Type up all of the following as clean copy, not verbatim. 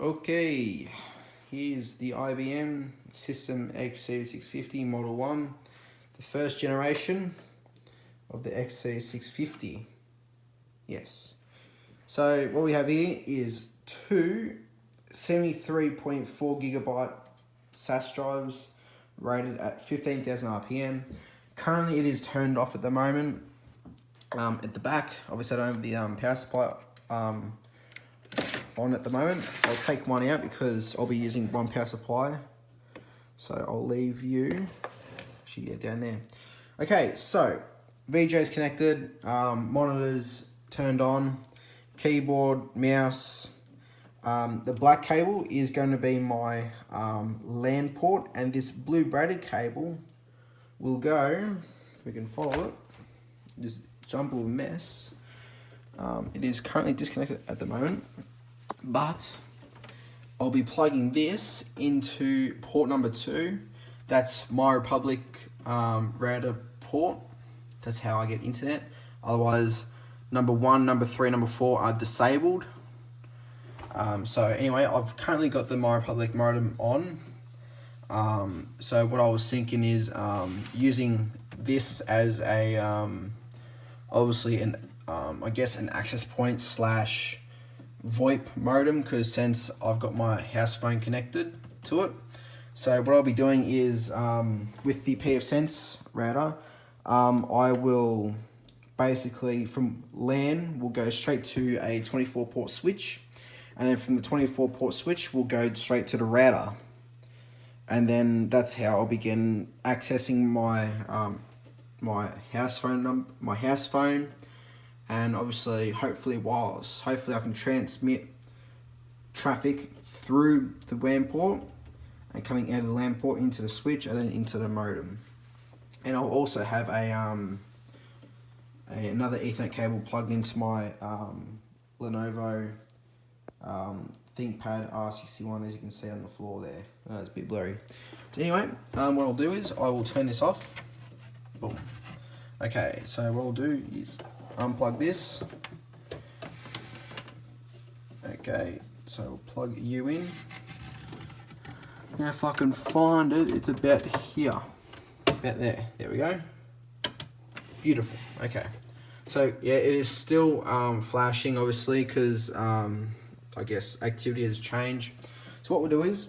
Okay, here's the IBM System X3650 Model 1, the first generation of the X3650. Yes. So what we have here is two 73.4 gigabyte SAS drives rated at 15,000 RPM. Currently it is turned off at the moment. At the back, obviously I don't have the power supply on at the moment. I'll take one out because I'll be using one power supply. So I'll leave you, actually get down there. Okay, so VJ is connected, monitors turned on, keyboard, mouse. The black cable is going to be my LAN port, and this blue braided cable will go, if we can follow it, this jumble of mess. It is currently disconnected at the moment, but I'll be plugging this into port number 2. That's my Republic router port. That's how I get internet. Otherwise, number 1, number 3, number 4 are disabled. So anyway, I've currently got the My Republic modem on. So what I was thinking is using this as a obviously an I guess an access point / VoIP modem, because since I've got my house phone connected to it. So what I'll be doing is with the Pfsense router, I will basically from LAN we'll go straight to a 24 port switch, and then from the 24 port switch we'll go straight to the router, and then that's how I'll begin accessing my my house phone, and obviously hopefully I can transmit traffic through the WAN port and coming out of the LAN port into the switch and then into the modem. And I'll also have another Ethernet cable plugged into my Lenovo ThinkPad R61, as you can see on the floor there. It's a bit blurry. So anyway, what I'll do is I will turn this off. Boom. Okay, so what I'll do is unplug this. Okay, so I'll plug you in. Now if I can find it, it's about here. About there. There we go. Beautiful. Okay. So yeah, it is still flashing, obviously, because I guess activity has changed. So what we'll do is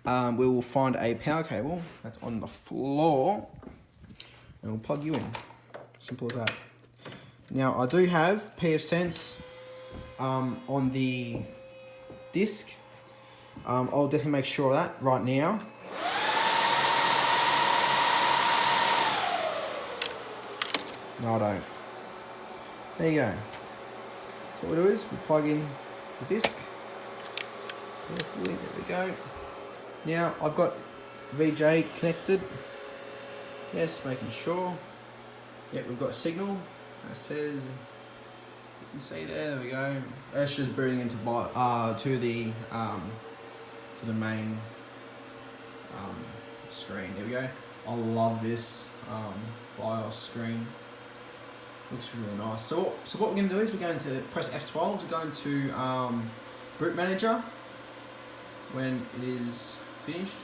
we will find a power cable that's on the floor and we'll plug you in. Simple as that. Now I do have Pfsense on the disc. I'll definitely make sure of that right now. No, I don't. There you go. So what we'll do is we'll plug in the disc. There we go. Now I've got VJ connected. Yes, making sure. Yep, we've got signal. It says, you can see there we go. That's just booting into to the main screen. There we go. I love this BIOS screen. Looks really nice. So what we're going to do is we're going to press F12 to go into Boot Manager when it is finished.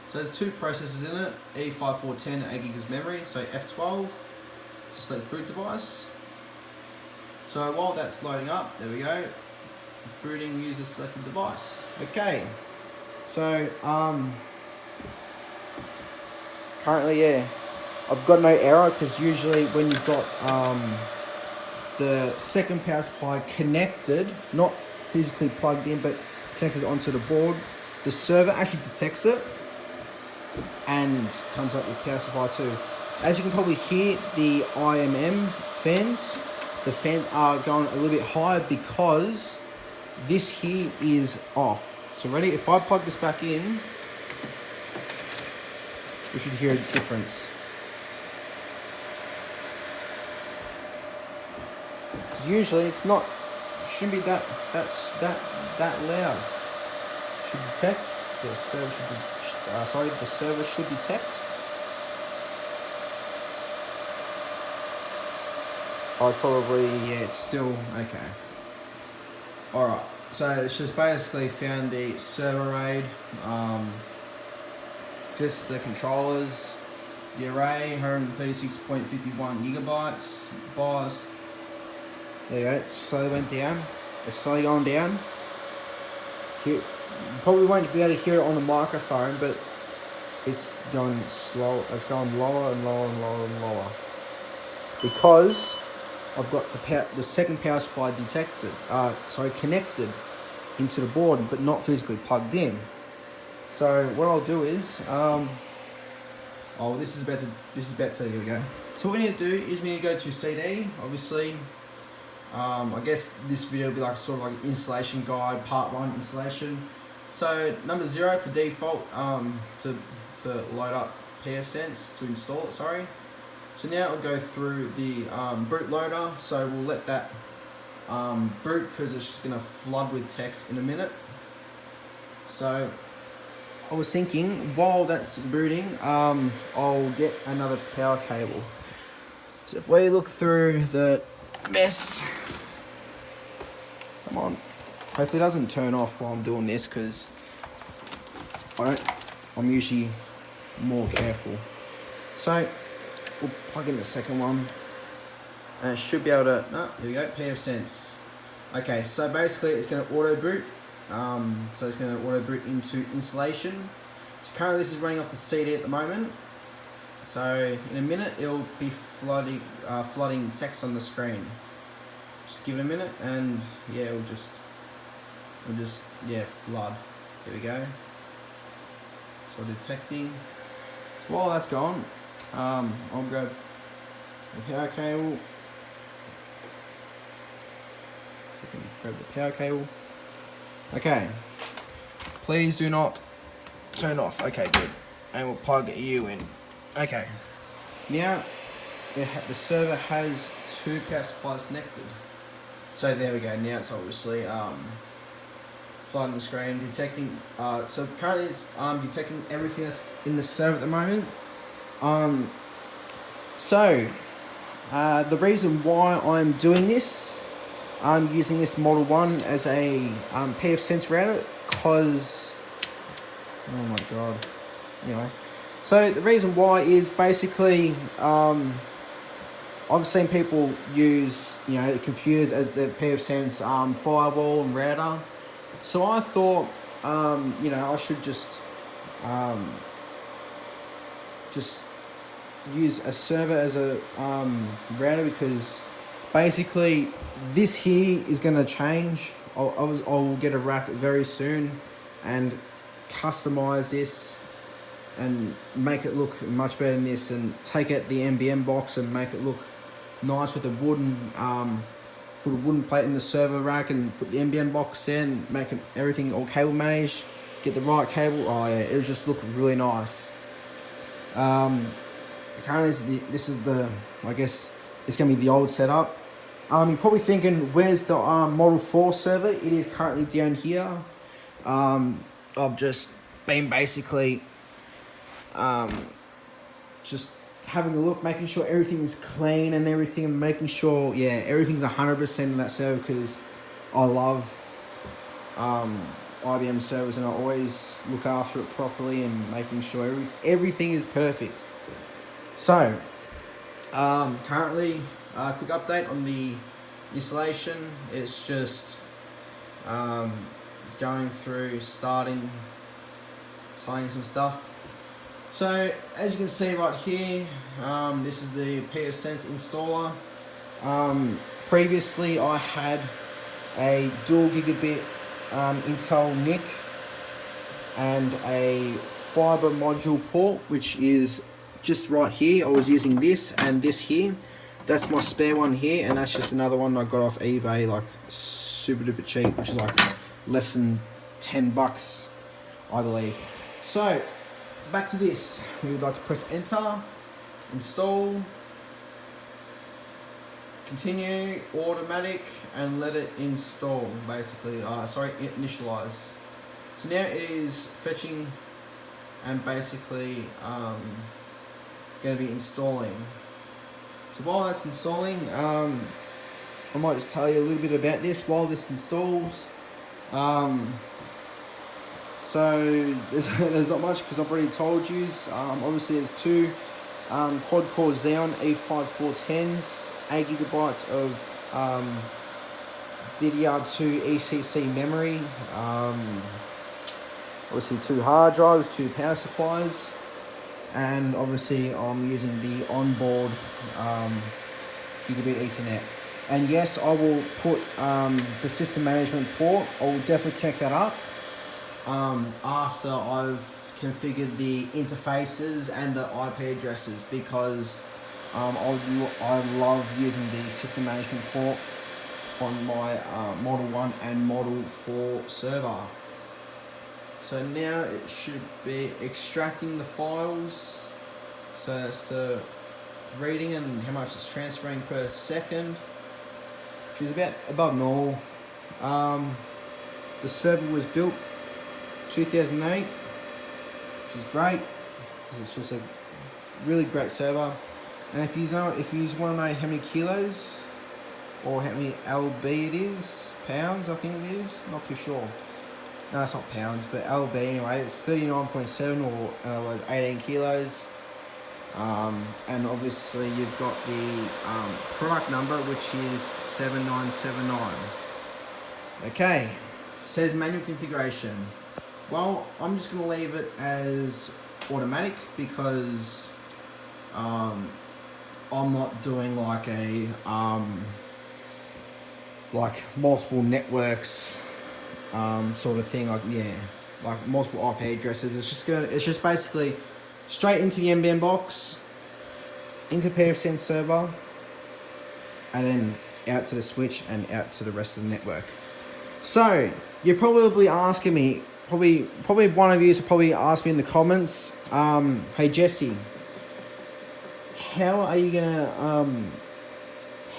So there's 2 processors in it, E5410 and 8 GB memory. So F12 to select boot device. So while that's loading up, there we go. Booting user selected device. Okay. So currently, yeah, I've got no error, because usually when you've got the second power supply connected, not physically plugged in, but connected onto the board, the server actually detects it and comes up with power supply too. As you can probably hear, the IBM fans, the fans are going a little bit higher because this here is off. So ready? If I plug this back in, we should hear a difference. Because usually it's not, shouldn't be that loud. Should detect. The server should be, the server should detect. Oh, probably, yeah, it's still okay. Alright, So it's just basically found the server RAID, just the controllers, the array, 136.51 gigabytes, BIOS. There you go, it slowly went down. It's slowly going down. You probably won't be able to hear it on the microphone, but it's going slow. It's going lower and lower and lower and lower. Because I've got the second power supply connected into the board, but not physically plugged in. So what I'll do is, this is better. Here we go. So what we need to do is we need to go to CD, obviously. I guess this video will be like sort of like an installation guide, part 1 installation. So number 0 for default, to load up Pfsense, to install it, sorry. So now we'll go through the bootloader, so we'll let that boot because it's just going to flood with text in a minute. So I was thinking while that's booting, I'll get another power cable. So if we look through the mess, come on, hopefully it doesn't turn off while I'm doing this because I'm usually more careful. So we'll plug in the second one and it should be able to, here we go, Pfsense. Okay, so basically it's going to auto boot. So it's going to auto boot into installation. So currently this is running off the CD at the moment. So in a minute it'll be flooding text on the screen. Just give it a minute and yeah, it'll just flood. Here we go. So detecting. While that's gone, I'll grab the power cable. I can grab the power cable. Okay. Please do not turn off. Okay, good. And we'll plug you in. Okay. Now the server has 2 power supplies connected. So there we go. Now it's obviously flooding the screen, detecting. So currently it's detecting everything that's in the server at the moment. The reason why I'm doing this, I'm using this Model 1 as a Pfsense router because, oh my god. Anyway, so the reason why is basically I've seen people use computers as their Pfsense firewall and router. So I thought I should just use a server as a router because basically this here is going to change. I'll get a rack very soon and customize this and make it look much better than this and take out the IBM box and make it look nice with a wooden put a wooden plate in the server rack and put the IBM box in, make everything all cable managed, get the right cable. Oh yeah, it would just look really nice. Currently this is the, I guess it's going to be the old setup. You're probably thinking, where's the Model 4 server? It is currently down here. I've just been basically just having a look, making sure everything's clean and everything, and making sure, yeah, everything's 100% in that server because I love IBM servers and I always look after it properly and making sure everything is perfect. So, currently, quick update on the installation. It's just going through, starting some stuff. So, as you can see right here, this is the Pfsense Installer. Previously, I had a dual gigabit Intel NIC and a fiber module port, which is just right here. I was using this and this here. That's my spare one here, and that's just another one I got off eBay, like super duper cheap, which is like less than $10, I believe. So, back to this. We would like to press enter, install, continue, automatic, and let it install, basically. Initialize. So now it is fetching and basically going to be installing. So while that's installing, I might just tell you a little bit about this while this installs. So there's not much because I've already told you. Obviously there's two quad-core Xeon E5410s, 8 gigabytes of DDR2 ECC memory, obviously 2 hard drives, 2 power supplies, and obviously I'm using the onboard gigabit Ethernet. And yes, I will put the system management port, I will definitely connect that up after I've configured the interfaces and the IP addresses, because I love using the system management port on my Model 1 and Model 4 server. So now it should be extracting the files, so that's the reading and how much it's transferring per second, which is about above normal. The server was built 2008, which is great because it's just a really great server. And if you want to know how many kilos or how many lb it is, pounds I think it is, not too sure. No, it's not pounds, but lb anyway. It's 39.7, or in other words 18 kilos. And obviously you've got the product number, which is 7979. Okay, it says manual configuration. Well, I'm just going to leave it as automatic because I'm not doing like a like multiple networks sort of thing, like multiple IP addresses. It's just basically straight into the NBN box, into Pfsense server, and then out to the switch and out to the rest of the network. So you're probably asking me, probably one of you will probably ask me in the comments, hey Jesse, how are you gonna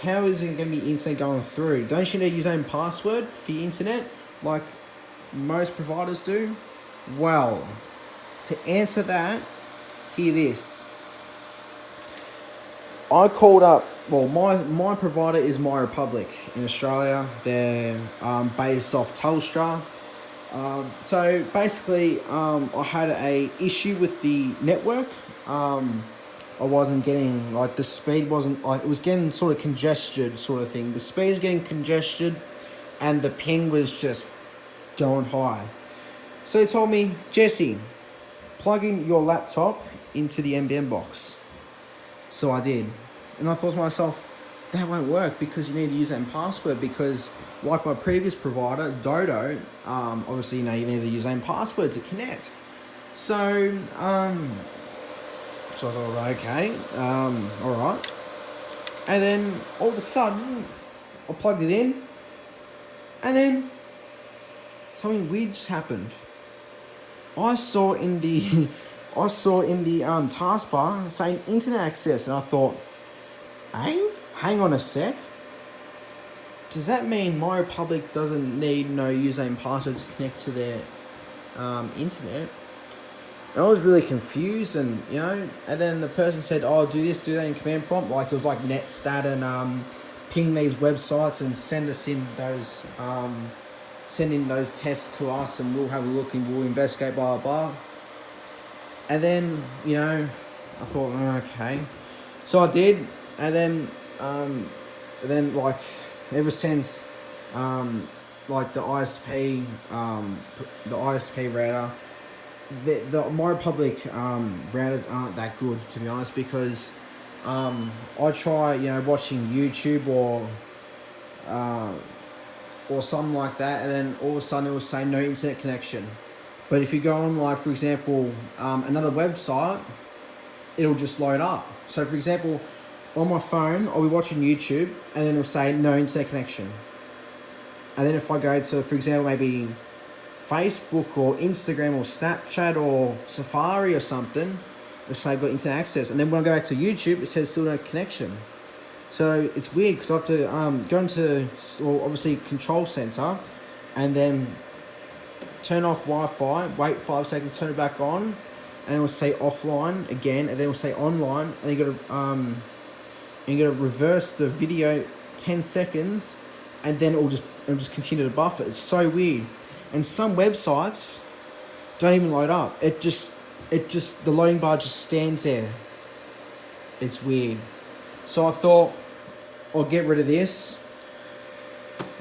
how is it gonna be internet going through? Don't you need to use your own password for your internet like most providers do? Well, to answer that, hear this. I called up, well, my provider is My Republic in Australia. They're based off Telstra. So basically, I had a issue with the network. I wasn't getting, like, the speed wasn't, like, it was getting sort of congested sort of thing. The speed was getting congested and the ping was just going high. So they told me, Jesse, plug in your laptop into the NBN box. So I did. And I thought to myself, that won't work because you need to use that password, because like my previous provider, Dodo, obviously, you need to use that password to connect. So, so I thought, okay, alright. And then all of a sudden, I plugged it in, and then something weird just happened. I saw in the taskbar saying internet access, and I thought, hey, hang on a sec. Does that mean My Republic doesn't need no username and password to connect to their internet? And I was really confused, and and then the person said, oh, do this, do that in command prompt, like it was like netstat, and ping these websites and send us in those send in those tests to us, and we'll have a look and we'll investigate, blah blah blah. And then I thought, okay, so I did, and then like ever since like the ISP router, the My Republic routers aren't that good, to be honest, because I try watching YouTube or something like that, and then all of a sudden it will say no internet connection. But if you go on, like, for example, another website, it'll just load up. So for example, on my phone, I'll be watching YouTube, and then it'll say no internet connection. And then if I go to, for example, maybe Facebook or Instagram or Snapchat or Safari or something, it'll say I've got internet access. And then when I go back to YouTube, it says still no connection. So it's weird, because I have to go into, well, obviously, Control Center, and then turn off Wi-Fi, wait 5 seconds, turn it back on, and it will say offline again, and then it will say online, and you got to reverse the video 10 seconds, and then it will just and just continue to buffer. It's so weird. And some websites don't even load up. It just the loading bar just stands there. It's weird. So I thought I'll get rid of this,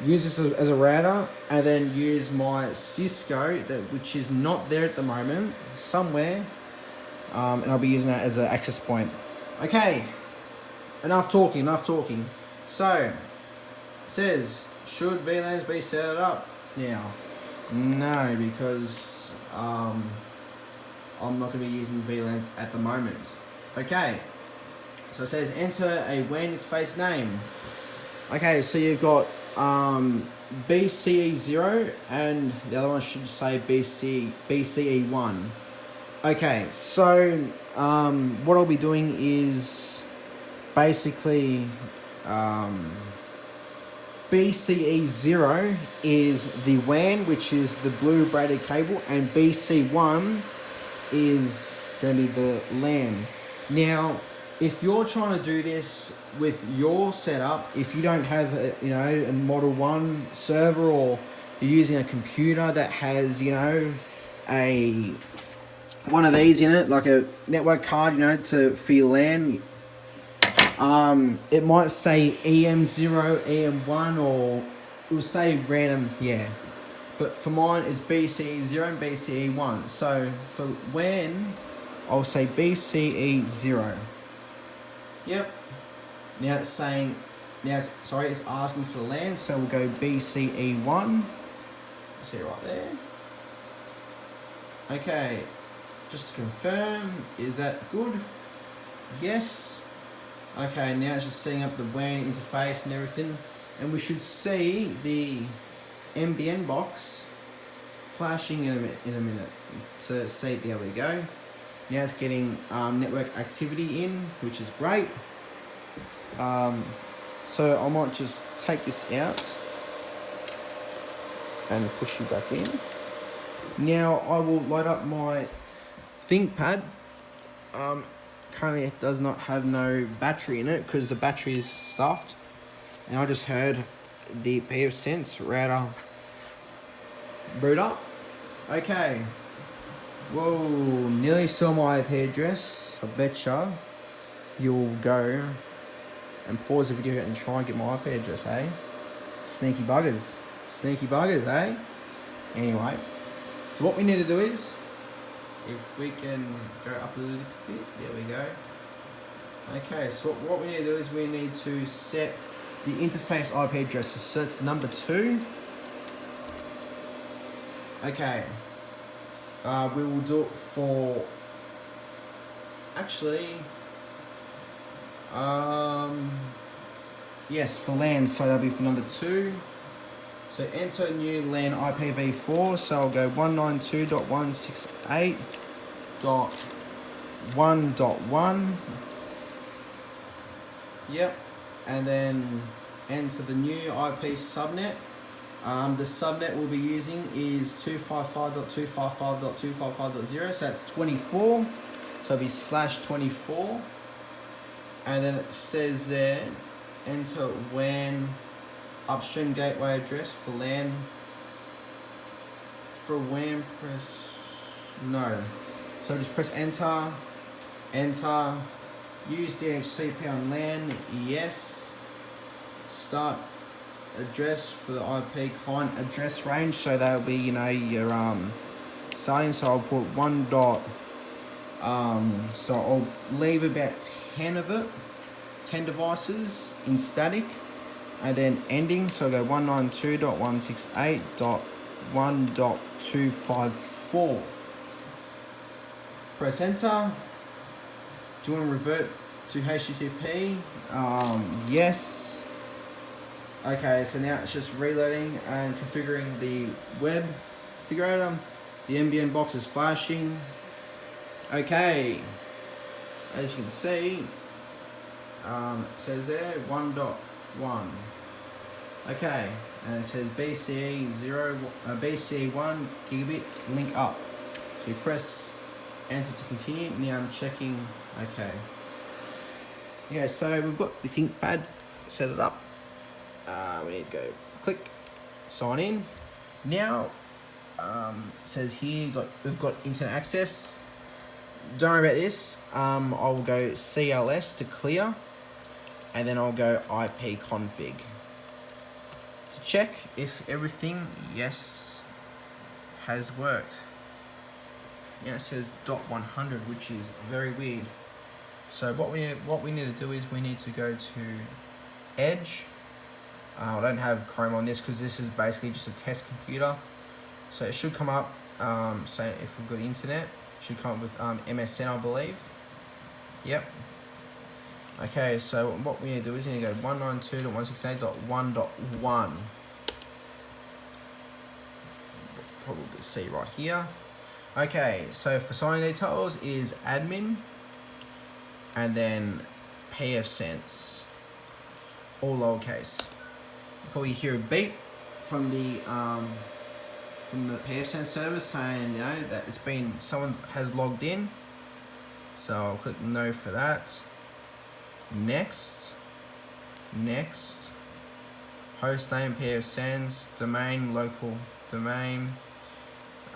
use this as a router, and then use my Cisco, which is not there at the moment, somewhere, and I'll be using that as an access point. Okay, enough talking. So, it says, should VLANs be set up now? No, because I'm not going to be using VLANs at the moment. Okay, so it says enter a WAN interface name. Okay, so you've got BCE0 and the other one should say BCE1. Okay, so what I'll be doing is basically BCE0 is the WAN, which is the blue braided cable, and BC1 is going to be the LAN. Now, if you're trying to do this with your setup, if you don't have a Model 1 server, or you're using a computer that has one of these in it, like a network card, for your LAN, it might say EM0, EM1, or it will say random, yeah. But for mine, it's BCE0 and BCE1. So for WAN, I'll say BCE0. Yep. Now it's saying, it's asking for the LAN, so we'll go BCE1. See it right there. Okay. Just to confirm, is that good? Yes. Okay, now it's just setting up the WAN interface and everything, and we should see the NBN box flashing in a minute. So see, there we go. Now it's getting network activity in, which is great. So I might just take this out and push you back in. Now I will load up my ThinkPad. Currently it does not have no battery in it because the battery is stuffed, and I just heard the Pfsense router boot up. Okay, whoa, nearly saw my IP address. I betcha you'll go and pause the video and try and get my IP address, eh? Sneaky buggers, eh? Anyway, so what we need to do is, if we can go up a little bit, there we go. Okay, so what we need to do is we need to set the interface IP address. So it's number 2. Okay, we will do it for, actually, yes, for LAN, so that'll be for number 2. So enter new LAN IPv4, so I'll go 192.168.1.1. Yep, and then enter the new IP subnet. The subnet we'll be using is 255.255.255.0, so that's 24, so it'll be /24. And then it says there, enter WAN upstream gateway address for LAN. For WAN, press no. So just press enter. Use DHCP on LAN, yes. Start address for the IP client address range, so that'll be your starting. So I'll put 1 dot. So I'll leave about 10 of it, 10 devices in static. And then ending, so go 192.168.1.254. Press enter. Do you want to revert to HTTP? Yes. Okay, so now it's just reloading and configuring the web configurator. The NBN box is flashing. Okay, as you can see, it says there 1.1. Okay, and it says BCE1 gigabit link up. So you press enter to continue. Now I'm checking. Okay. Yeah, so we've got the ThinkPad set it up. We need to go click sign in. Now, says here we've got internet access. Don't worry about this. I'll go CLS to clear, and then I'll go IP config to check if everything, yes, has worked. Yeah, it says .100, which is very weird. So what we need to do is we need to go to Edge. I don't have Chrome on this because this is basically just a test computer. So it should come up, say if we've got internet, it should come up with MSN, I believe. Yep. Okay, so what we need to do is we need to go 192.168.1.1. Probably see right here. Okay, so for signing details is admin, and then Pfsense, all lowercase. You probably hear a beep from the Pfsense server saying, you know, that it's been, someone has logged in. So I'll click no for that. Next, host name Pfsense, domain local domain.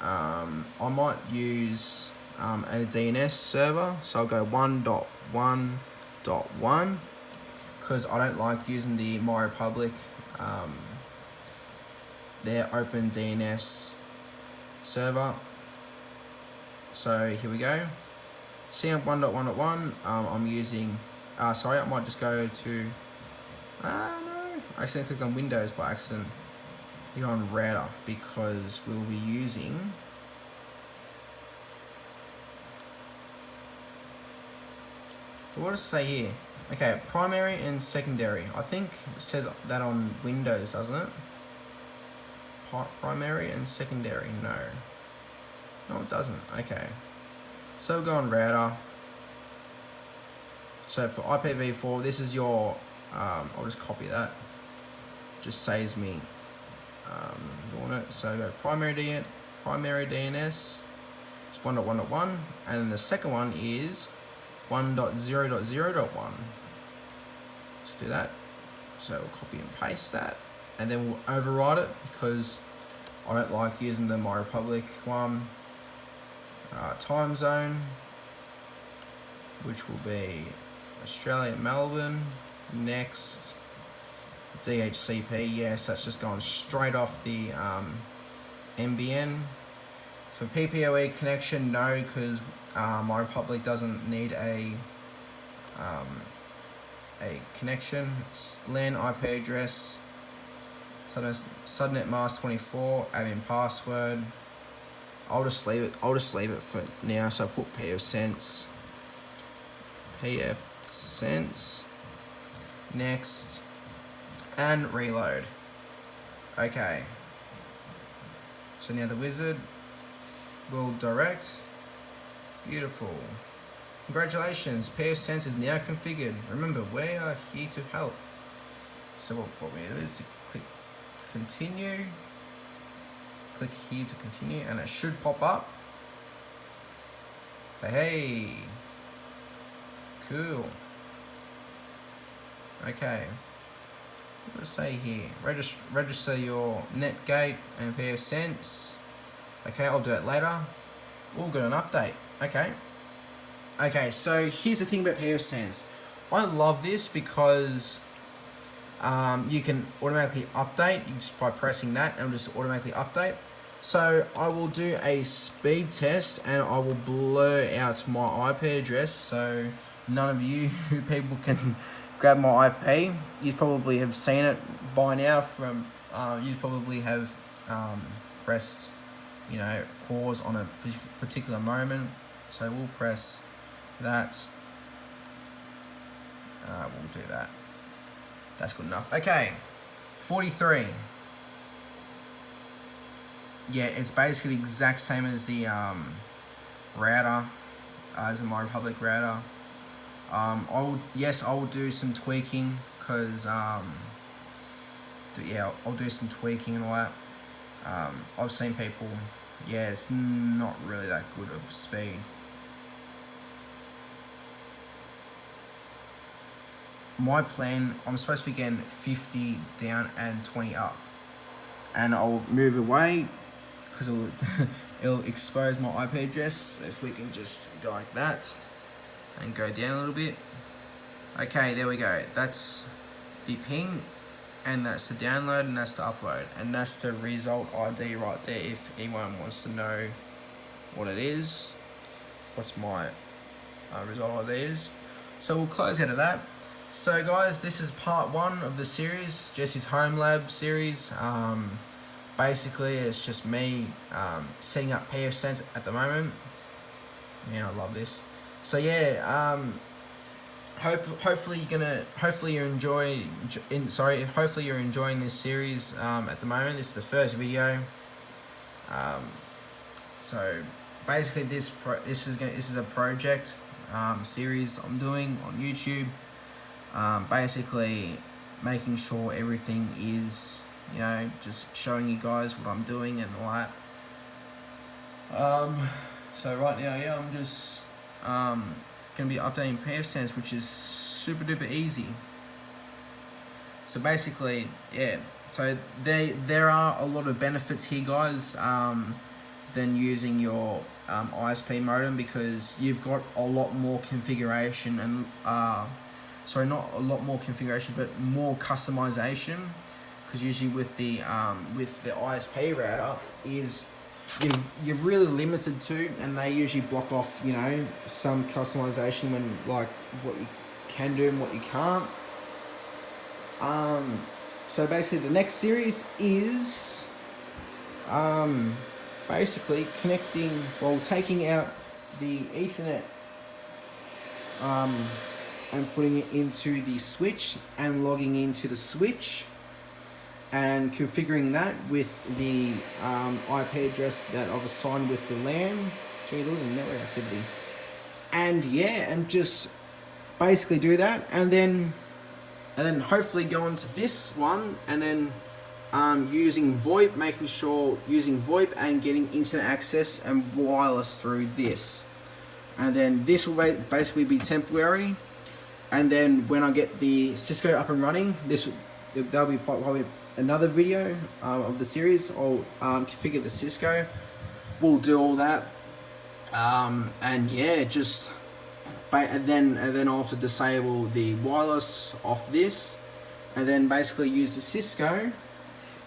I might use a DNS server, so I'll go 1.1.1 because I don't like using the My Republic, their open DNS server. So here we go. CM 1.1.1. I'm using. Sorry, I might just go to. No, I accidentally clicked on Windows by accident. Click on router because we'll be using. What does it say here? Okay, primary and secondary. I think it says that on Windows, doesn't it? Primary and secondary. No, it doesn't. Okay, so we'll go on router. So for IPv4, this is your. I'll just copy that. Just saves me doing it. So go primary DNS, it's 1.1.1, and then the second one is 1.0.0.1. Let's do that. So we'll copy and paste that, and then we'll override it because I don't like using the My Republic one. Time zone, which will be Australia, Melbourne. Next, Dhcp. Yes, that's just going straight off the NBN. For PPoE connection, no, because My Republic doesn't need a connection. LAN IP address, subnet mask 24, admin password. I'll just leave it for now. So I put Pfsense. Next, and reload. Okay. So now the wizard will direct. Beautiful. Congratulations, Pfsense is now configured. Remember, we are here to help. So what we do is click continue. Click here to continue, and it should pop up. Hey, cool. Okay. What does it say here? Register your NetGate and Pfsense. Okay, I'll do it later. We'll get an update. Okay. Okay, so here's the thing about Pfsense. I love this because you can automatically update just by pressing that, and it'll just automatically update. So I will do a speed test, and I will blur out my IP address so none of you people can grab my IP. You probably have seen it by now from, you probably have pressed, you know, pause on a particular moment. So we'll press that. We'll do that. That's good enough. Okay, 43. Yeah, it's basically the exact same as the router, as the My Republic router. I will do some tweaking because I'll do some tweaking and all that. I've seen people, yeah, it's not really that good of speed. My plan, I'm supposed to be getting 50 down and 20 up. and I'll move away because it'll expose my IP address. If we can just go like that and go down a little bit. Okay, there we go. That's the ping, and that's the download, and that's the upload, and that's the result ID right there. If anyone wants to know what it is, what's my result ID is. So we'll close out of that. So guys, this is part 1 of the series, Jessey's HomeLab series. Basically, it's just me setting up Pfsense at the moment. Man, I love this. So yeah, hopefully you're enjoying this series at the moment. This is the first video. So basically, this is a project series I'm doing on YouTube. Basically, making sure everything is, you know, just showing you guys what I'm doing and all that. So right now, yeah, I'm just gonna be updating Pfsense, which is super duper easy. So basically, yeah, so there are a lot of benefits here, guys, than using your ISP modem, because you've got a lot more configuration and sorry, not a lot more configuration, but more customization. Because usually with the ISP router is you're really limited to, and they usually block off, you know, some customization when, like, what you can do and what you can't. So basically the next series is basically connecting, well, taking out the Ethernet and putting it into the switch and logging into the switch and configuring that with the IP address that I've assigned with the LAN. Gee, look at the network activity. And yeah, and just basically do that, and then hopefully go into this one, and then using VoIP, making sure using VoIP and getting internet access and wireless through this. And then this will basically be temporary. And then when I get the Cisco up and running, that'll be probably another video of the series. I'll configure the Cisco. We'll do all that, and yeah, just and then I'll have to disable the wireless off this, and then basically use the Cisco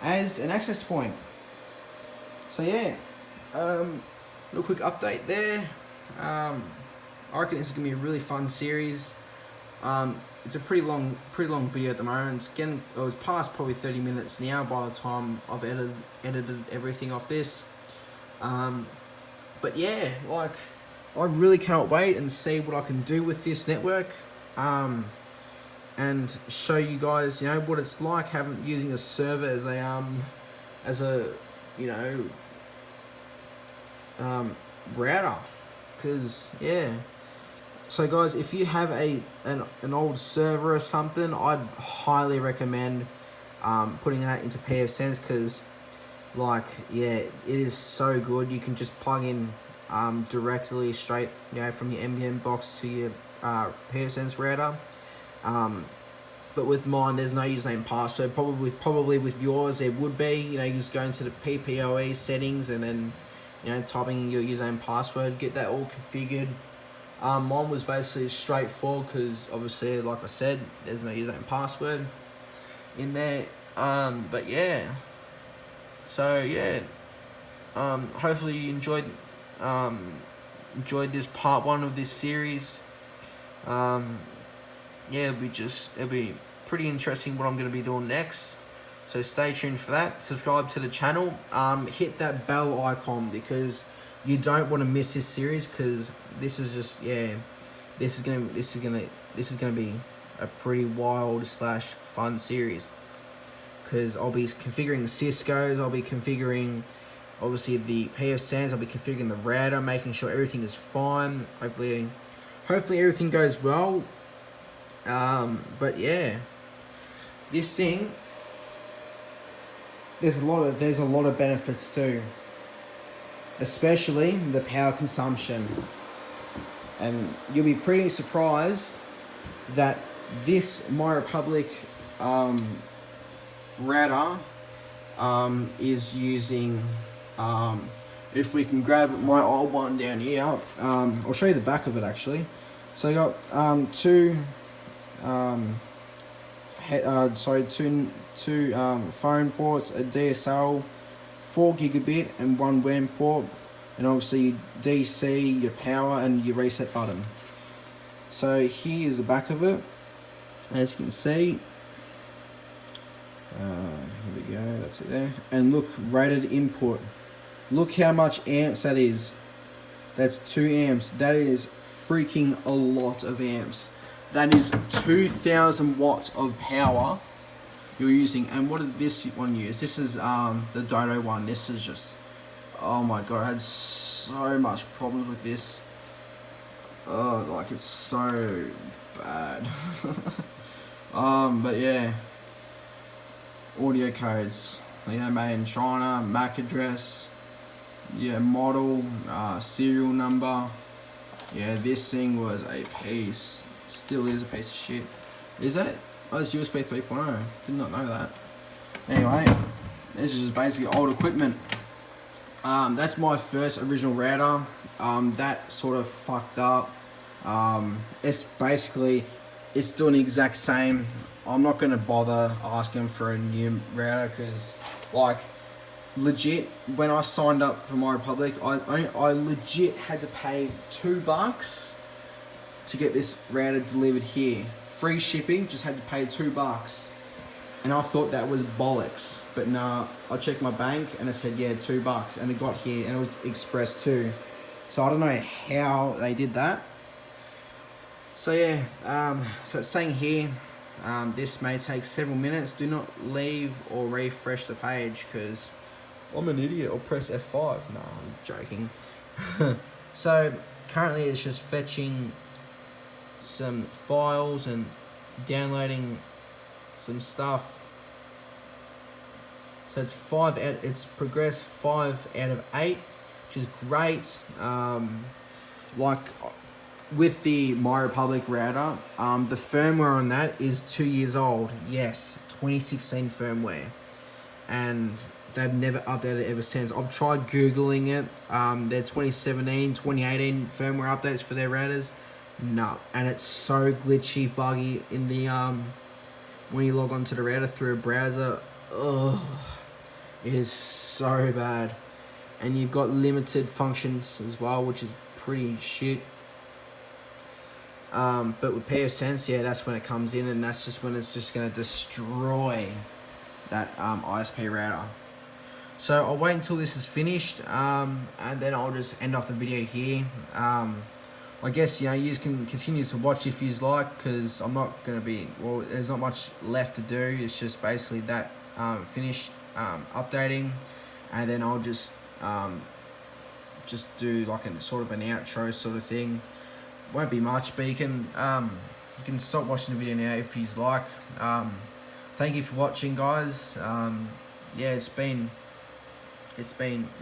as an access point. So yeah, little quick update there. I reckon this is gonna be a really fun series. It's a pretty long video at the moment. It's past probably 30 minutes now by the time I've edited everything off this. But yeah, like, I really cannot wait and see what I can do with this network, and show you guys, you know, what it's like using a server as a you know, router. Because yeah. So guys, if you have an old server or something, I'd highly recommend putting that into Pfsense, because, like, yeah, it is so good. You can just plug in directly straight, you know, from your NBN box to your Pfsense router. But with mine, there's no username and password. Probably with yours there would be. You know, you just go into the PPOE settings and then, you know, typing in your username and password, get that all configured. Mine was basically straightforward because obviously, like I said, there's no username and password in there. But yeah, so yeah, hopefully you enjoyed this part 1 of this series. Yeah, it'll be pretty interesting what I'm going to be doing next. So stay tuned for that. Subscribe to the channel. Hit that bell icon, because you don't want to miss this series, because this is just, yeah, this is gonna be a pretty wild / fun series, because I'll be configuring Cisco's, I'll be configuring obviously the Pfsense, I'll be configuring the router, making sure everything is fine. Hopefully everything goes well. But yeah, this thing, there's a lot of benefits too, especially the power consumption. And you'll be pretty surprised that this My Republic router is using, if we can grab my old one down here, I'll show you the back of it actually. So I got two phone ports, a DSL, 4 gigabit and 1 WAN port, and obviously DC, your power and your reset button. So here's the back of it, as you can see. Here we go, that's it there. And look, rated input. Look how much amps that is. That's 2 amps. That is freaking a lot of amps. That is 2,000 watts of power you're using. And what did this one use? This is the Dodo one. This is just, oh my god, I had so much problems with this. Oh, like it's so bad. But yeah, audio codes, yeah, made in China, MAC address, yeah, model, serial number. Yeah, this thing was a piece, still is a piece of shit. Is it? Oh, it's USB 3.0. Did not know that. Anyway, this is just basically old equipment. That's my first original router. That sort of fucked up. It's basically, it's doing the exact same. I'm not going to bother asking for a new router because, like, legit, when I signed up for My Republic, I legit had to pay $2 to get this router delivered here. Free shipping, just had to pay $2. And I thought that was bollocks. But nah, I checked my bank and it said, yeah, $2. And it got here and it was express too. So I don't know how they did that. So yeah, so it's saying here, this may take several minutes. Do not leave or refresh the page because I'm an idiot. I'll press F5. No, I'm joking. So currently it's just fetching some files and downloading some stuff. So it's it's progressed 5 out of 8, which is great. Like with the My Republic router, the firmware on that is 2 years old. Yes, 2016 firmware, and they've never updated it ever since. I've tried googling it. Their 2017, 2018 firmware updates for their routers. No, and it's so glitchy, buggy in the when you log onto the router through a browser. Ugh, it is so bad, and you've got limited functions as well, which is pretty shit. But with Pfsense, yeah, that's when it comes in, and that's just when it's just going to destroy that ISP router. So I'll wait until this is finished, and then I'll just end off the video here. I guess, you know, you can continue to watch if you like, because I'm not going to be, well, there's not much left to do. It's just basically that finish updating, and then I'll just do like a sort of an outro sort of thing. Won't be much, but you can stop watching the video now if you like. Thank you for watching, guys. Yeah, it's been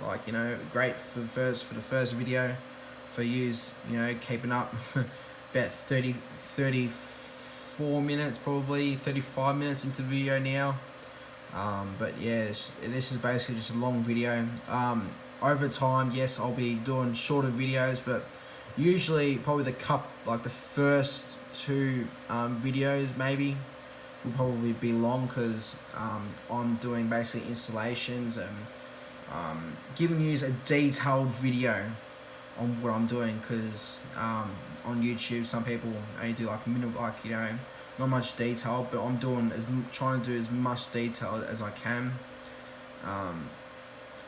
like, you know, great for the first video for yous, you know, keeping up. About 34 minutes, probably 35 minutes into the video now. But yeah, this is basically just a long video. Over time, yes, I'll be doing shorter videos, but usually probably the first 2 videos maybe will probably be long, because I'm doing basically installations and giving you a detailed video on what I'm doing, because on YouTube some people only do like you know, not much detail, but I'm trying to do as much detail as I can.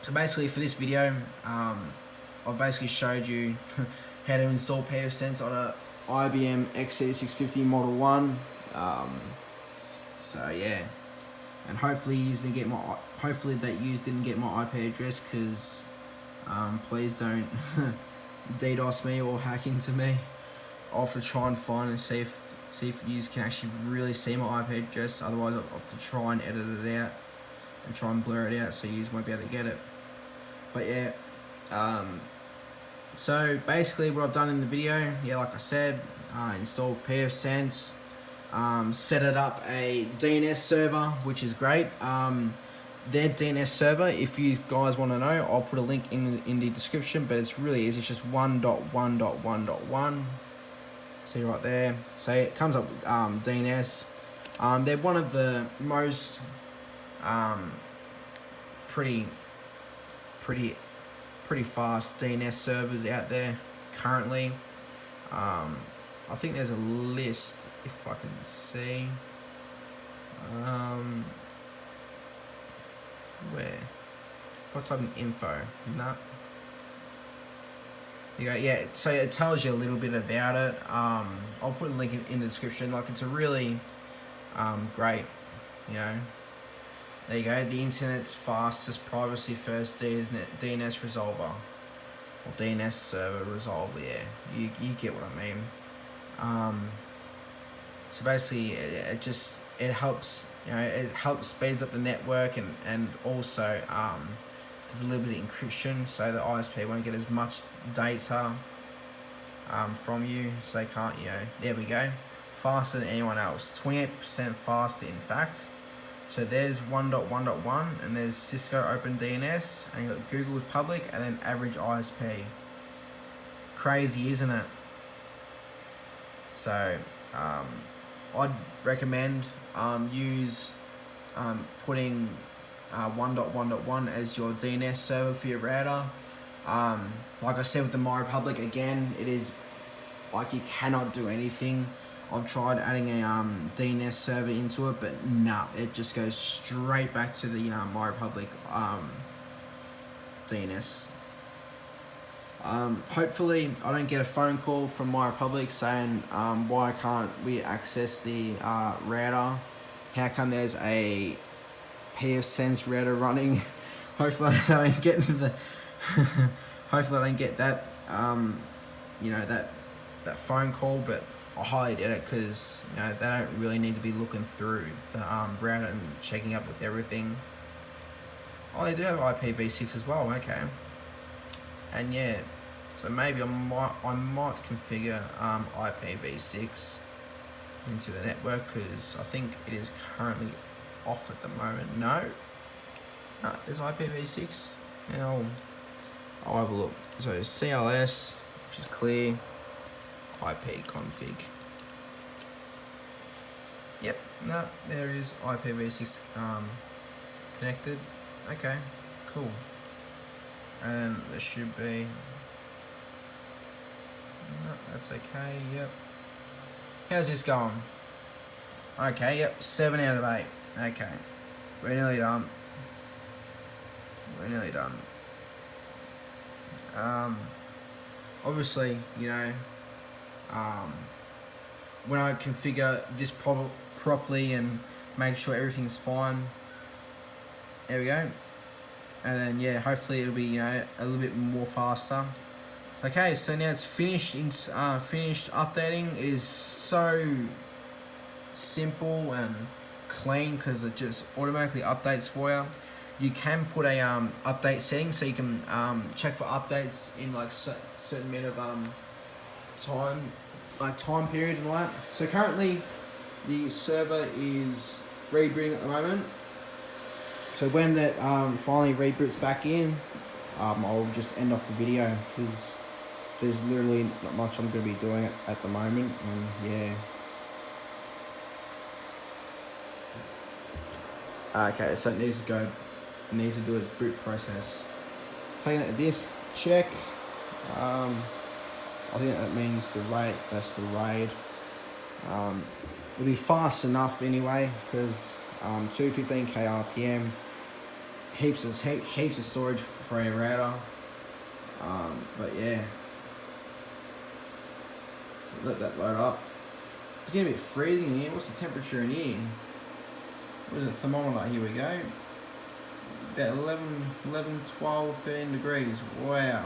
So basically for this video, I've basically showed you how to install Pfsense on a IBM X3650 Model 1. So yeah, and hopefully you didn't get my IP address, because please don't DDoS me or hack into me. I'll have to try and find and see if you can actually really see my IP address. Otherwise I'll have to try and edit it out and try and blur it out so you won't be able to get it. But yeah, so basically what I've done in the video, yeah, like I said, installed Pfsense, set it up a DNS server, which is great. their DNS server, if you guys want to know, I'll put a link in the description, but it's really easy. It's just 1.1.1.1. See right there. So it comes up with DNS. They're one of the most pretty fast DNS servers out there currently. I think there's a list, if I can see. Where? If I type in info, no. You go, yeah, so it tells you a little bit about it. I'll put a link in the description. Like, it's a really great, you know. There you go, the internet's fastest privacy first DNS resolver. Or DNS server resolver, yeah. You get what I mean. So basically it helps, you know, it helps speeds up the network, and also there's a little bit of encryption, so the ISP won't get as much data from you, so they can't, you know, there we go, faster than anyone else, 28% faster in fact. So there's 1.1.1, and there's Cisco Open DNS, and you've got Google's public, and then average ISP. Crazy, isn't it? So I'd recommend use putting 1.1.1 as your DNS server for your router. Like I said with the My Republic, again, it is like you cannot do anything. I've tried adding a DNS server into it, but nah, it just goes straight back to the My Republic DNS. Hopefully I don't get a phone call from My Republic saying why can't we access the router? How come there's a Pfsense router running? Hopefully I don't get the hopefully I don't get that you know, that phone call, but I highly doubt it, because you know, they don't really need to be looking through the router and checking up with everything. Oh, they do have IPv6 as well, okay. And yeah, so maybe I might configure IPv6 into the network, because I think it is currently off at the moment. No, there's IPv6, and I'll have a look. So CLS, which is clear, IP config. Yep, no, there is IPv6 connected. Okay, cool. And there should be, no, that's okay, yep. How's this going? Okay, yep, 7 out of 8. Okay, we're nearly done. We're nearly done. Obviously, you know, when I configure this properly and make sure everything's fine, there we go. And then yeah, hopefully it'll be, you know, a little bit more faster. Okay, so now it's finished finished updating. It is so simple and clean, because it just automatically updates for you. You can put a update setting, so you can check for updates in like certain amount of time period and all that. So currently the server is rebooting at the moment. So when that finally reboots back in, I'll just end off the video, because there's literally not much I'm going to be doing at the moment, and yeah. Okay, so it needs to do its boot process. Taking a disk check. I think that means the RAID. That's the RAID. It'll be fast enough anyway, because 215k RPM, heaps of storage for a router. But yeah, let that load up. It's getting a bit freezing in here. What's the temperature in here? What is it? Thermometer. Here we go. About 11, 12, 13 degrees. Wow.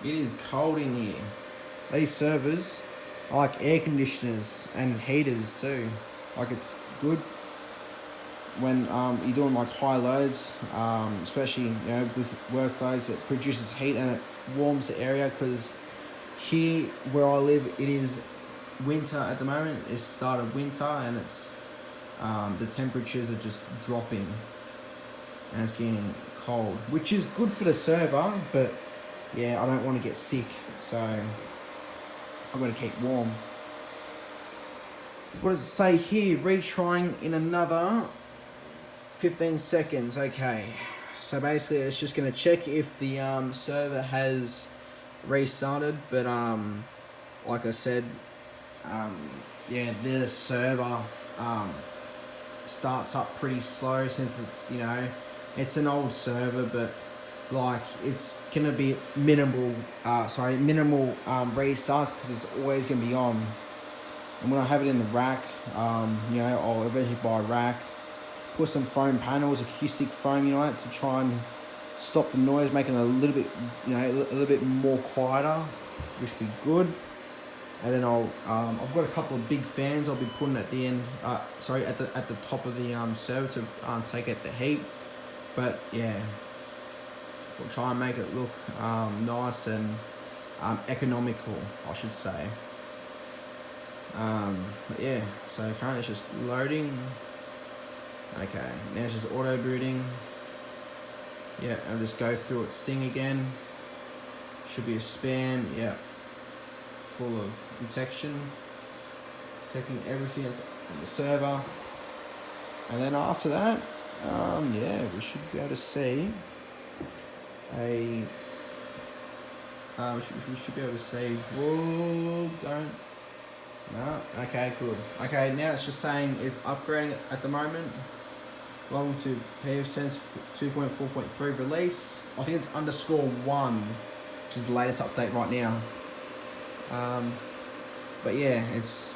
It is cold in here. These servers are like air conditioners and heaters too. Like, it's good when you're doing like high loads, especially, you know, with workloads, that produces heat and it warms the area. Because here where I live, it is winter at the moment. It's started winter, and it's the temperatures are just dropping. and it's getting cold, which is good for the server, but yeah, I don't want to get sick, so I'm going to keep warm. So what does it say here? Retrying in another 15 seconds. Okay, so basically it's just going to check if the server has restarted, but like I said, yeah, the server starts up pretty slow since it's, you know, it's an old server, but like it's gonna be minimal restarts because it's always gonna be on. And when I have it in the rack, you know, I'll eventually buy a rack, put some foam panels, acoustic foam, you know, to try and stop the noise, making it a little bit, you know, a little bit more quieter, which would be good. And then I've got a couple of big fans I'll be putting at the end, at the top of the server to take out the heat. But yeah, we'll try and make it look nice and economical, I should say. But yeah, so currently it's just loading. Okay, now it's just auto booting. Yeah, I'll just go through its thing again. Should be a span, yeah, full of detecting everything that's on the server. And then after that, yeah, we should be able to see we should be able to see, whoa, don't, no, okay, good. Okay, now it's just saying it's upgrading at the moment. Welcome to Pfsense 2.4.3 release. I think it's _1, which is the latest update right now. But yeah, it's,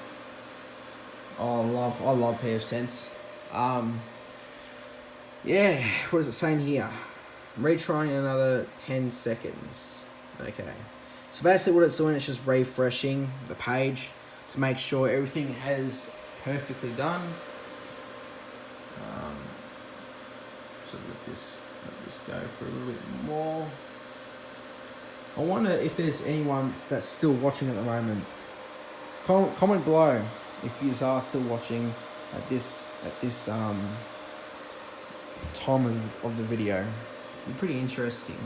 I love Pfsense. Yeah, what is it saying here? Retrying another 10 seconds. Okay, so basically what it's doing is just refreshing the page to make sure everything has perfectly done. So let this go for a little bit more. I wonder if there's anyone that's still watching at the moment. Comment below if you are still watching at this time of the video. It'd be pretty interesting.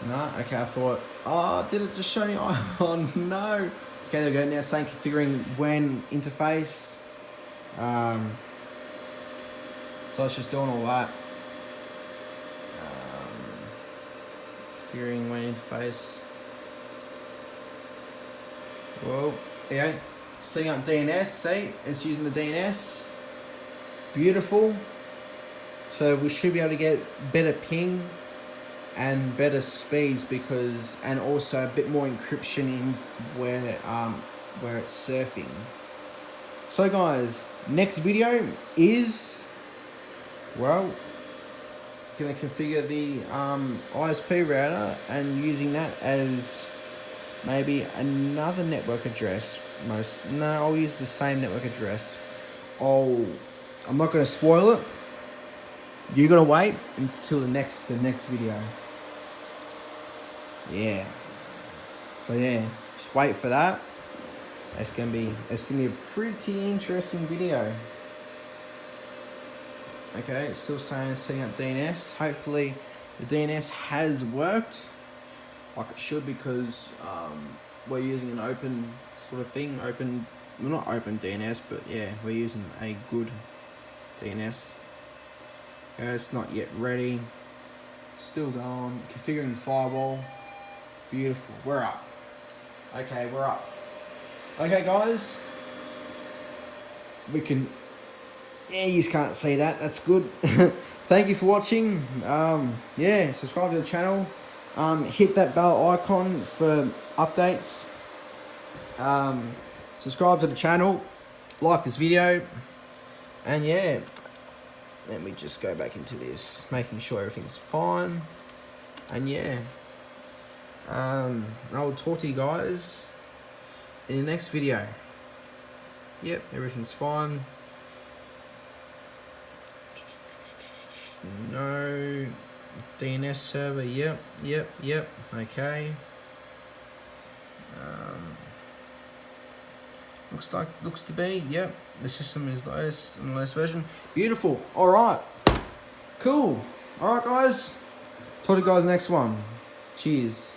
No, okay, I thought, oh, did it just show me? Oh no. Okay, there we go. Now saying configuring when interface. So it's just doing all that. Configuring when interface. Whoa, yeah. Setting up DNS, see? It's using the DNS. Beautiful. So we should be able to get better ping and better speeds because, and also a bit more encryption in where it's surfing. So guys, next video is, well, gonna configure the ISP router and using that as maybe another network address. I'll use the same network address. I'm not gonna spoil it. You're gonna wait until the next video. Yeah. So yeah, just wait for that. It's gonna be a pretty interesting video. Okay, it's still saying setting up DNS. Hopefully the DNS has worked like it should because we're using an open sort of thing. Well, not open DNS, but yeah, we're using a good DNS. Okay, it's not yet ready. Still going. Configuring firewall. Beautiful. We're up. Okay, we're up. Okay, guys. We can. Yeah, you just can't see that. That's good. Thank you for watching. Yeah, subscribe to the channel. Hit that bell icon for updates. Subscribe to the channel. Like this video. And yeah, let me just go back into this, making sure everything's fine. And yeah, I'll talk to you guys in the next video. Yep, everything's fine. No DNS server. Yep. Okay. I'm looks to be. Yep, the system is the latest version. Beautiful. All right, cool. All right, guys. Talk to you guys next one. Cheers.